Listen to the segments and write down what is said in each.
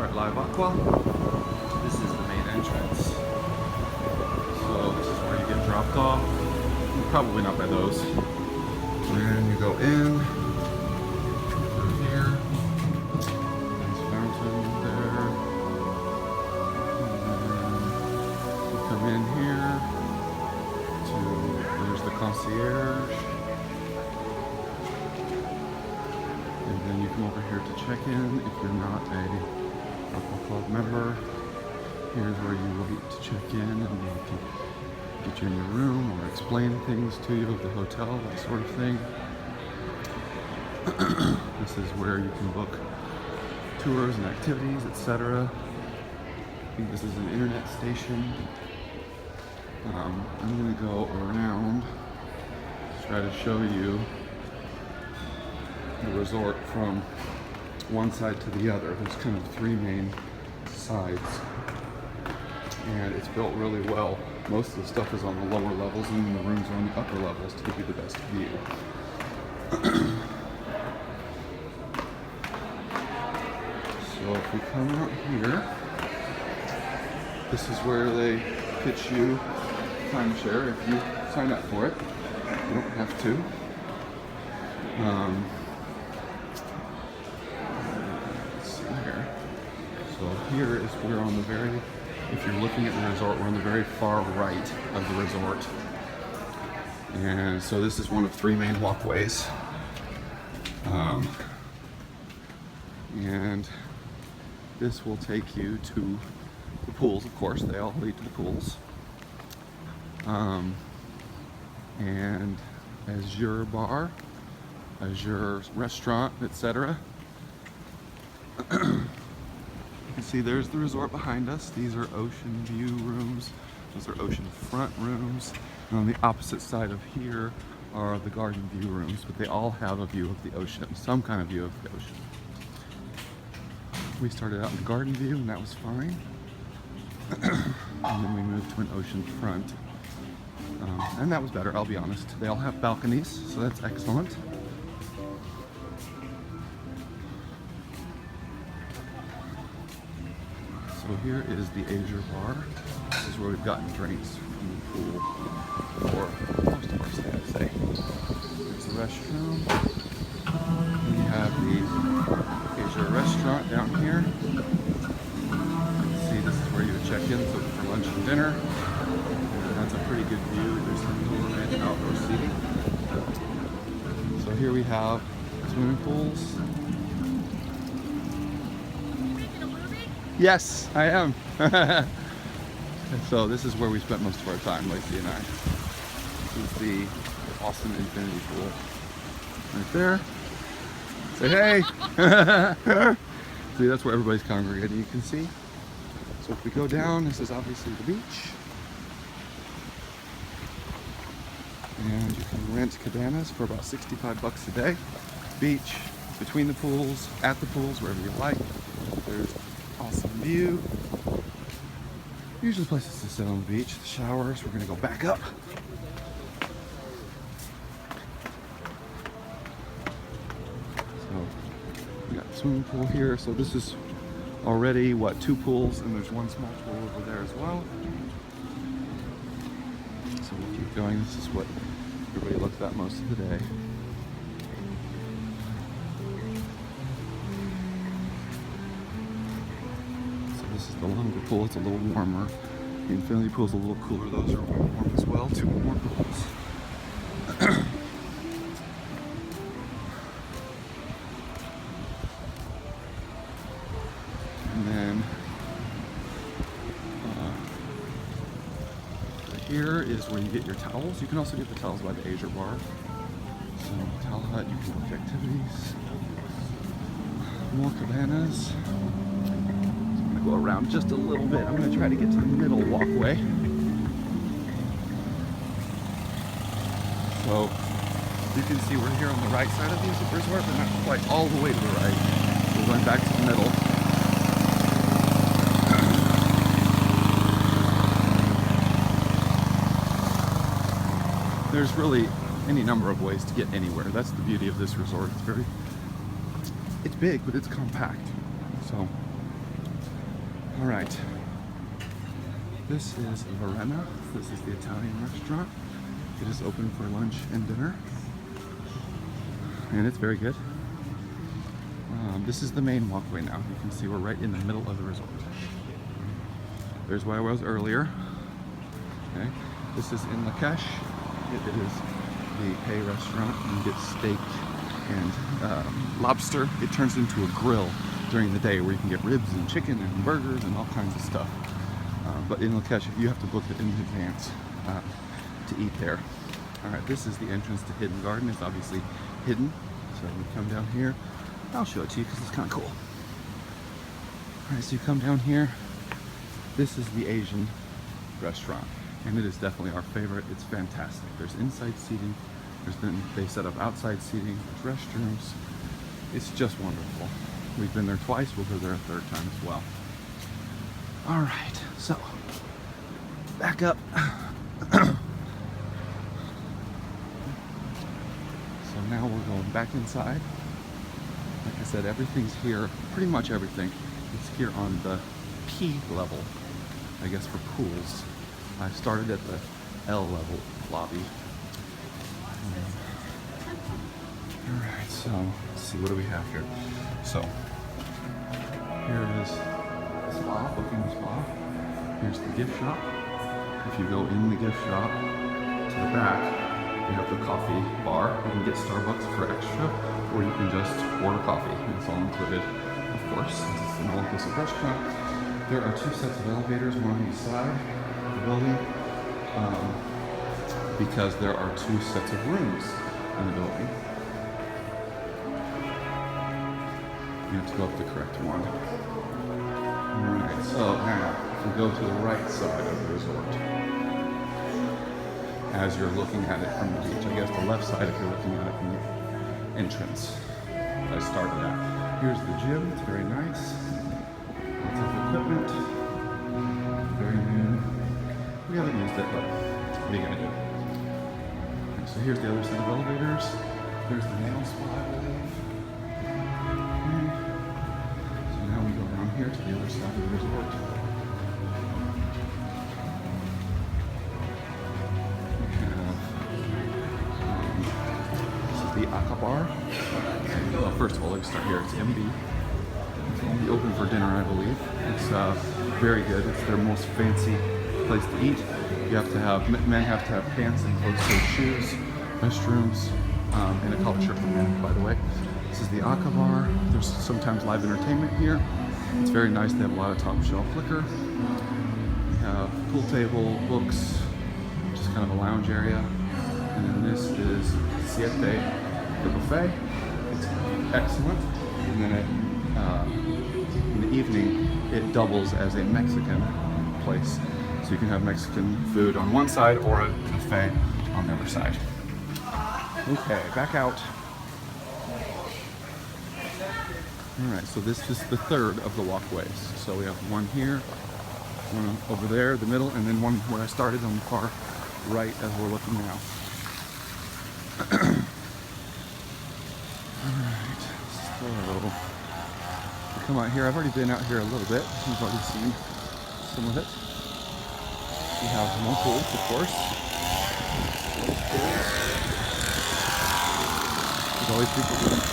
at Live Aqua. This is the main entrance. So this is where you get dropped off. Probably not by those. And you go in through here. There's a fountain there. And then you come in here to, there's the concierge. And then you come over here to check in if you're not a Aqua Club member. Here's where you wait to check in, and they can get you in your room or explain things to you of the hotel, that sort of thing. This is where you can book tours and activities, etc. I think this is an internet station. I'm going to go around, try to show you the resort from one side to the other. There's kind of three main sides, and it's built really well. Most of the stuff is on the lower levels, and then the rooms are on the upper levels to give you the best view. So if we come out here, this is where they pitch you timeshare if you sign up for it. You don't have to. So here is we're on the very, if you're looking at the resort, we're on the very far right of the resort. And so this is one of three main walkways. And this will take you to the pools, of course, they all lead to the pools. And Azure Bar, Azure Restaurant, etc. You can see there's the resort behind us. These are ocean view rooms. Those are oceanfront rooms. And on the opposite side of here are the garden view rooms, but they all have a view of the ocean, some kind of view of the ocean. We started out in the garden view, and that was fine. And then we moved to an oceanfront. And that was better, I'll be honest. They all have balconies, so that's excellent. So here is the Azure Bar. This is where we've gotten drinks from the pool for most of our stay, I'd say. There's the restroom. And you have the Azure Restaurant down here. You can see this is where you would check in, so for lunch and dinner. And that's a pretty good view. There's some indoor and outdoor seating. So here we have swimming pools. Yes, I am. So this is where we spent most of our time, Lacey and I. This is the awesome infinity pool. Right there. Say hey! See, that's where everybody's congregating, you can see. So if we go down, this is obviously the beach. And you can rent cabanas for about 65 bucks a day. Beach, between the pools, at the pools, wherever you like. There's awesome view. Usually places to sit on the beach. The showers, we're gonna go back up. So we got the swimming pool here. So this is already what, 2 pools, and there's 1 small pool over there as well. So we'll keep going. This is what everybody looks at most of the day. This is the longer pool, it's a little warmer. The infinity pool is a little cooler, those are warm as well, 2 more pools. And then here is where you get your towels. You can also get the towels by the Azure Bar. So towel hut, you can book activities. More cabanas. Go around just a little bit. I'm going to try to get to the middle walkway. So you can see we're here on the right side of the resort, but not quite all the way to the right. We're going back to the middle. There's really any number of ways to get anywhere. That's the beauty of this resort. It's big, but it's compact. So All right. This is Verena. This is the Italian restaurant. It is open for lunch and dinner. And it's very good. This is the main walkway now. You can see we're right in the middle of the resort. There's where I was earlier. Okay. This is in Lakesh. It is the Pei restaurant. You get steak and lobster. It turns into a grill during the day where you can get ribs and chicken and burgers and all kinds of stuff. But in Lakesh, you have to book it in advance to eat there. All right, this is the entrance to Hidden Garden. It's obviously hidden. So you come down here. I'll show it to you because it's kind of cool. All right, so you come down here. This is the Asian restaurant, and it is definitely our favorite. It's fantastic. There's inside seating. They set up outside seating. There's restrooms. It's just wonderful. We've been there twice. We'll go there a third time as well. All right, so back up. So now we're going back inside. Like I said, everything's here, pretty much everything. It's here on the P level, I guess, for pools. I started at the L level lobby. All right, so let's see, what do we have here? So here is the spa, booking the spa. Here's the gift shop. If you go in the gift shop to the back, you have the coffee bar. You can get Starbucks for extra, or you can just order coffee. It's all included, of course, since it's an all-inclusive restaurant. There are 2 sets of elevators, one on each side of the building, because there are 2 sets of rooms in the building. You have to go up the correct one. Alright, so now, if we go to the right side of the resort, as you're looking at it from the beach. I guess the left side if you're looking at it from the entrance I started at. Here's the gym. It's very nice. Lots of equipment. Very new. We haven't used it, but what are you going to do? Okay, so here's the other set of elevators. There's the nail spa, I believe. Okay. So now we go down here to the other side of the resort. The Aqua Bar. Well, first of all, let's start here. It's MB. It's only open for dinner, I believe. It's very good. It's their most fancy place to eat. You have to have, men have to have pants and closed-toed shoes, restrooms, and a collar shirt for men, by the way. This is the Aqua Bar. There's sometimes live entertainment here. It's very nice. They have a lot of top-shelf liquor. We have pool table, books, just kind of a lounge area. And then this is Siete, the buffet. It's excellent. And then in the evening, it doubles as a Mexican place. So you can have Mexican food on one side or a buffet on the other side. Okay, back out. All right, so this is the third of the walkways. So we have one here, one over there, the middle, and then one where I started on the far right as we're looking now. Alright, so we come out here. I've already been out here a little bit. You've already seen some of it. We have more pools, of course. There's always people doing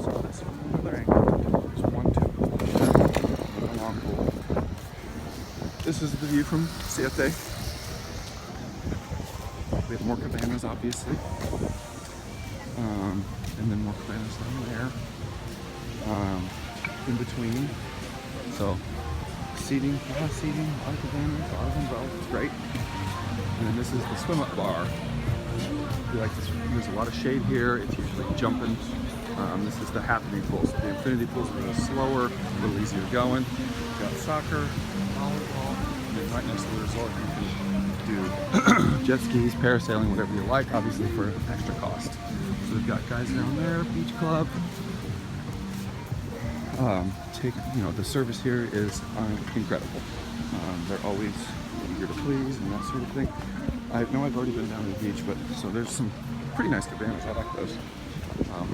so this from another angle. There's one, two, a long pool. This is the view from Siete. We have more cabanas, obviously, and then more cabanas down there, in between. So, seating, a lot of seating, a lot of cabanas, a lot of umbrellas, it's great. And then this is the swim-up bar. If you like this, there's a lot of shade here, it's usually jumping. This is the happening pool, so the infinity pool is a little slower, a little easier going. We've got soccer, volleyball, and then right next to the resort you can do jet skis, parasailing, whatever you like, obviously for extra cost. So we've got guys down there, beach club. The service here is incredible. They're always eager to please and that sort of thing. I know I've already been down to the beach, but so there's some pretty nice cabanas. I like those.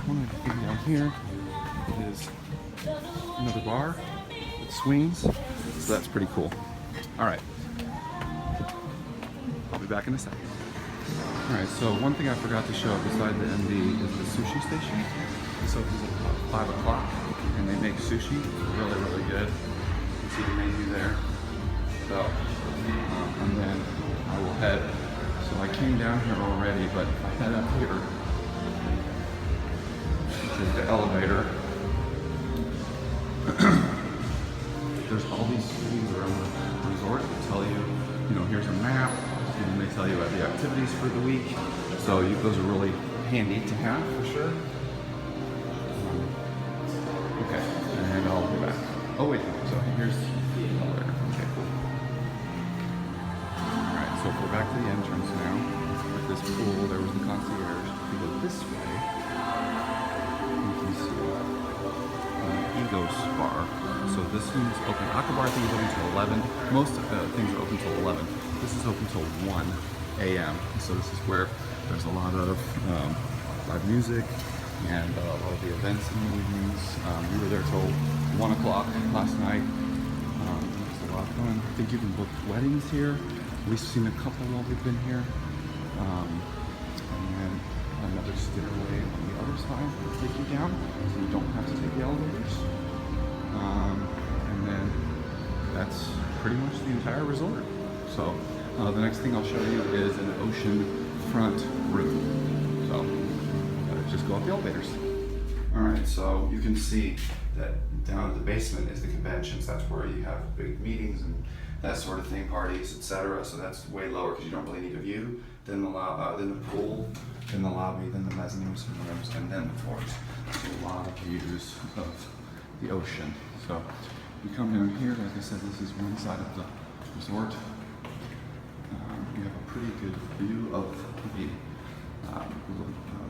One other thing down here is another bar. swings, so that's pretty cool. All right, I'll be back in a second. All right, so one thing I forgot to show beside the MD is the sushi station. This opens at about 5 o'clock, and they make sushi really, really good. You can see the menu there. So, and then I will head. So I came down here already, but if I head up here, take the elevator. There's all these things around the resort that tell you, here's a map, and they tell you about the activities for the week. So those are really handy to have for sure. Okay, and I'll go back. Oh wait, so here's the elevator. Okay, cool. Alright, so if we're back to the entrance now, with this pool, there was the concierge. If we go this way, you can see Ego Bar. So this one's open. Aqua Bar I think is open till 11. Most things are open till 11. This is open till 1 a.m. So this is where there's a lot of live music and a lot of the events in the evenings. We were there till 1 o'clock last night. There's a lot of fun. I think you can book weddings here. We've seen a couple while we've been here. And then another stairway on the other side will take you down, so you don't have to take the elevators. And then that's pretty much the entire resort. So the next thing I'll show you is an oceanfront room. So just go up the elevators. All right, so you can see that down at the basement is the conventions. That's where you have big meetings and that sort of thing, parties, etc. So that's way lower because you don't really need a view. Then the pool, then the lobby, then the mezzanine rooms, and then the floors. So a lot of views of the ocean. So you come down here, like I said, this is one side of the resort. You have a pretty good view of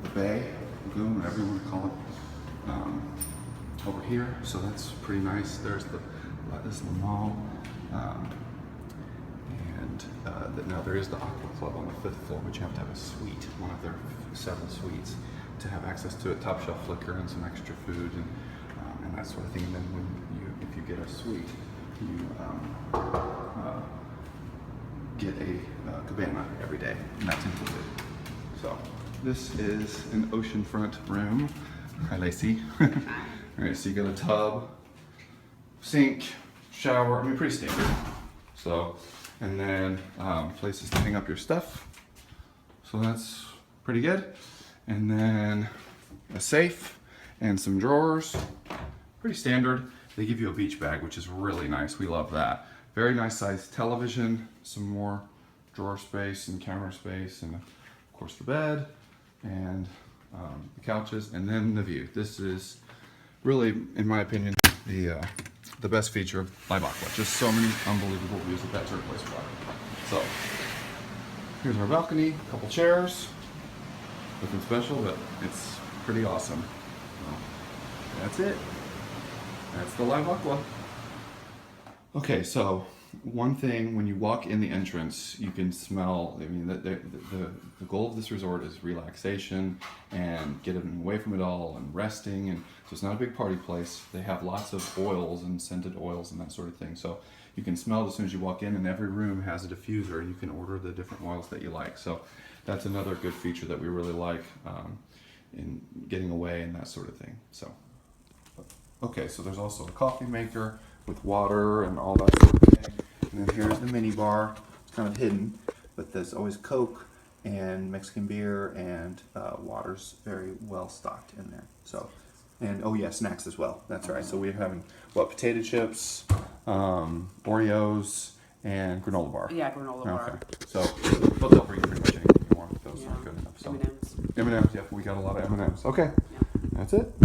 the bay, lagoon, whatever you want to call it, over here. So that's pretty nice. There's this is the mall. Now there is the Aqua Club on the 5th floor, but you have to have a suite, one of their 7 suites, to have access to a top shelf liquor and some extra food and that sort of thing. And then if you get a suite, you get a cabana every day, and that's included. So this is an oceanfront room. Hi, Lacey. All right, so you got a tub, sink, shower. I mean, pretty standard. So. And then places to hang up your stuff. So that's pretty good. And then a safe and some drawers. Pretty standard. They give you a beach bag, which is really nice. We love that. Very nice sized television, some more drawer space and counter space, and of course the bed and the couches, and then the view. This is really, in my opinion, the best feature of Live Aqua. Just so many unbelievable views of that turquoise water. So here's our balcony, a couple chairs. Nothing special, but it's pretty awesome. So that's it. That's the Live Aqua. Okay, so one thing, when you walk in the entrance, you can smell, I mean, the goal of this resort is relaxation and getting away from it all and resting, and so it's not a big party place. They have lots of oils and scented oils and that sort of thing, so you can smell it as soon as you walk in, and every room has a diffuser and you can order the different oils that you like. So that's another good feature that we really like in getting away and that sort of thing. So okay, so there's also a coffee maker with water and all that sort of thing. And then here's the mini bar. It's kind of hidden, but there's always Coke and Mexican beer, and water's very well stocked in there. So, and oh yeah, snacks as well. That's right. So we're having potato chips, Oreos, and granola bar. Yeah, granola bar. Okay. So, but they'll bring pretty much anything you want. Those aren't good enough. So M&Ms. M&Ms. Yeah, we got a lot of M&Ms. Okay, Yeah. that's it.